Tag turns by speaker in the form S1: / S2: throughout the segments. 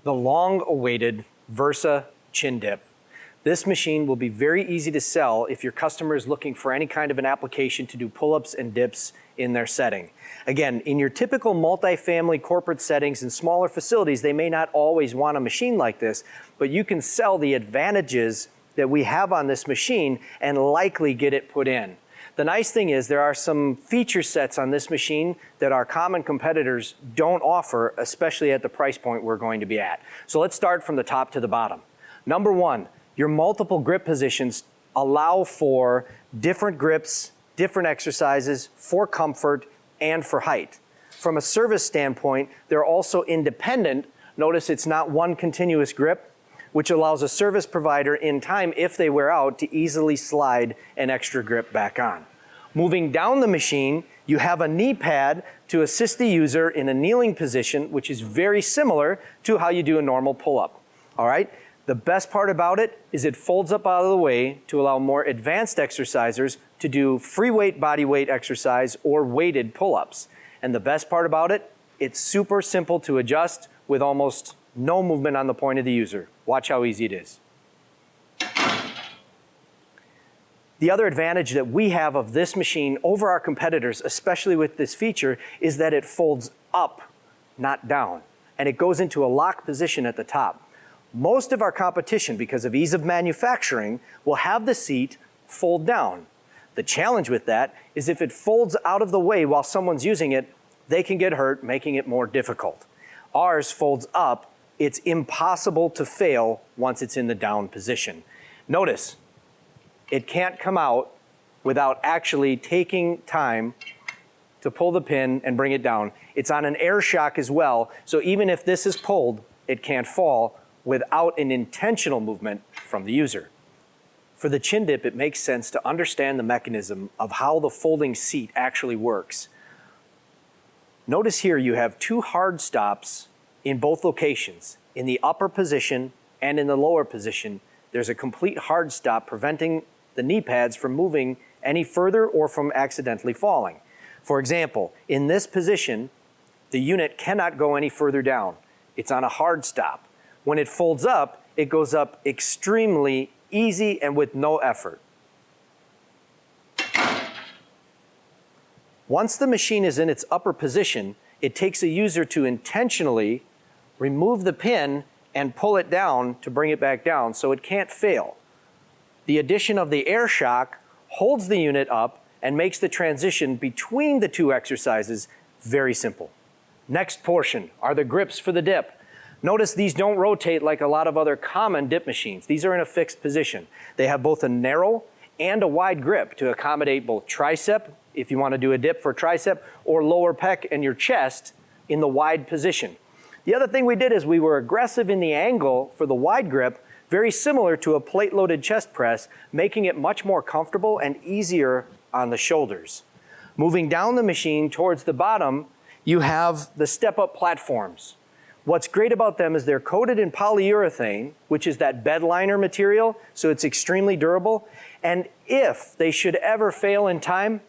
S1: the long-awaited Versa Chin Dip. This machine will be very easy to sell if your customer is looking for any kind of an application to do pull-ups and dips in their setting. Again, in your typical multifamily corporate settings and smaller facilities, they may not always want a machine like this, but you can sell the advantages that we have on this machine and likely get it put in. The nice thing is there are some feature sets on this machine that our common competitors don't offer, especially at the price point we're going to be at. So let's start from the top to the bottom. Number one, your multiple grip positions allow for different grips, different exercises for comfort and for height. From a service standpoint, they're also independent. Notice it's not one continuous grip, which allows a service provider in time, if they wear out, to easily slide an extra grip back on. Moving down the machine, you have a knee pad to assist the user in a kneeling position, which is very similar to how you do a normal pull-up. All right? The best part about it is it folds up out of the way to allow more advanced exercisers to do free weight body weight exercise or weighted pull-ups. And the best part about it, it's super simple to adjust with almost no movement on the point of the user. Watch how easy it is. The other advantage that we have of this machine over our competitors, especially with this feature, is that it folds up, not down. And it goes into a lock position at the top. Most of our competition, because of ease of manufacturing, will have the seat fold down. The challenge with that is if it folds out of the way while someone's using it, they can get hurt, making it more difficult. Ours folds up. It's impossible to fail once it's in the down position. Notice, it can't come out without actually taking time to pull the pin and bring it down. It's on an air shock as well, so even if this is pulled, it can't fall without an intentional movement from the user. For the chin dip, it makes sense to understand the mechanism of how the folding seat actually works. Notice here you have two hard stops in both locations. In the upper position and in the lower position, there's a complete hard stop preventing the knee pads from moving any further or from accidentally falling. For example, in this position, the unit cannot go any further down. It's on a hard stop. When it folds up, it goes up extremely easy and with no effort. Once the machine is in its upper position, it takes a user to intentionally remove the pin and pull it down to bring it back down so it can't fail. The addition of the air shock holds the unit up and makes the transition between the two exercises very simple. Next portion are the grips for the dip. Notice these don't rotate like a lot of other common dip machines. These are in a fixed position. They have both a narrow and a wide grip to accommodate both tricep, if you want to do a dip for tricep, or lower pec and your chest in the wide position. The other thing we did is we were aggressive in the angle for the wide grip, very similar to a plate-loaded chest press, making it much more comfortable and easier on the shoulders. Moving down the machine towards the bottom, you have the step-up platforms. What's great about them is they're coated in polyurethane, which is that bed liner material, so it's extremely durable. And if they should ever fail in time,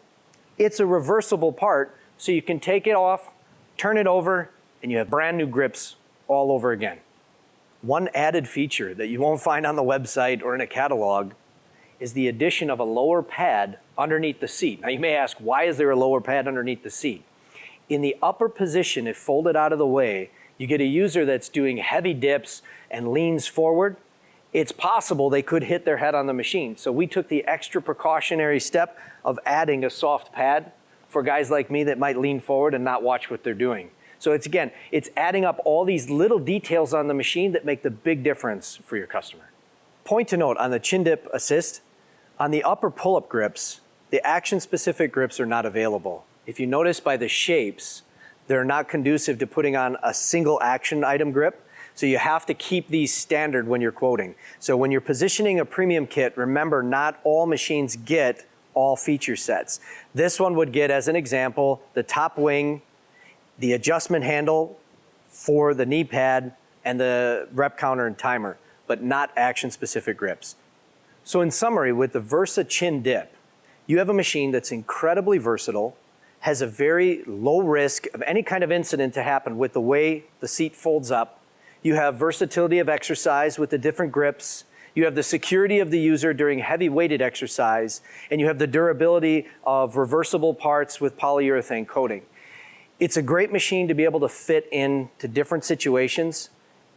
S1: it's a reversible part, so you can take it off, turn it over, and you have brand new grips all over again. One added feature that you won't find on the website or in a catalog is the addition of a lower pad underneath the seat. Now you may ask, why is there a lower pad underneath the seat? In the upper position, if folded out of the way, you get a user that's doing heavy dips and leans forward. It's possible they could hit their head on the machine. So we took the extra precautionary step of adding a soft pad for guys like me that might lean forward and not watch what they're doing. So it's adding up all these little details on the machine that make the big difference for your customer. Point to note on the chin dip assist, on the upper pull-up grips, the action-specific grips are not available. If you notice by the shapes, they're not conducive to putting on a single action item grip. So you have to keep these standard when you're quoting. So when you're positioning a premium kit, remember not all machines get all feature sets. This one would get, as an example, the top wing, the adjustment handle for the knee pad, and the rep counter and timer, but not action-specific grips. So in summary, with the Versa Chin Dip, you have a machine that's incredibly versatile, has a very low risk of any kind of incident to happen with the way the seat folds up. You have versatility of exercise with the different grips. You have the security of the user during heavy weighted exercise, and you have the durability of reversible parts with polyurethane coating. It's a great machine to be able to fit into different situations,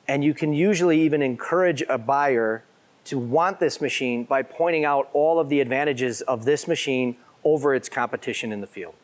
S1: and you can usually even encourage a buyer to want this machine by pointing out all of the advantages of this machine over its competition in the field.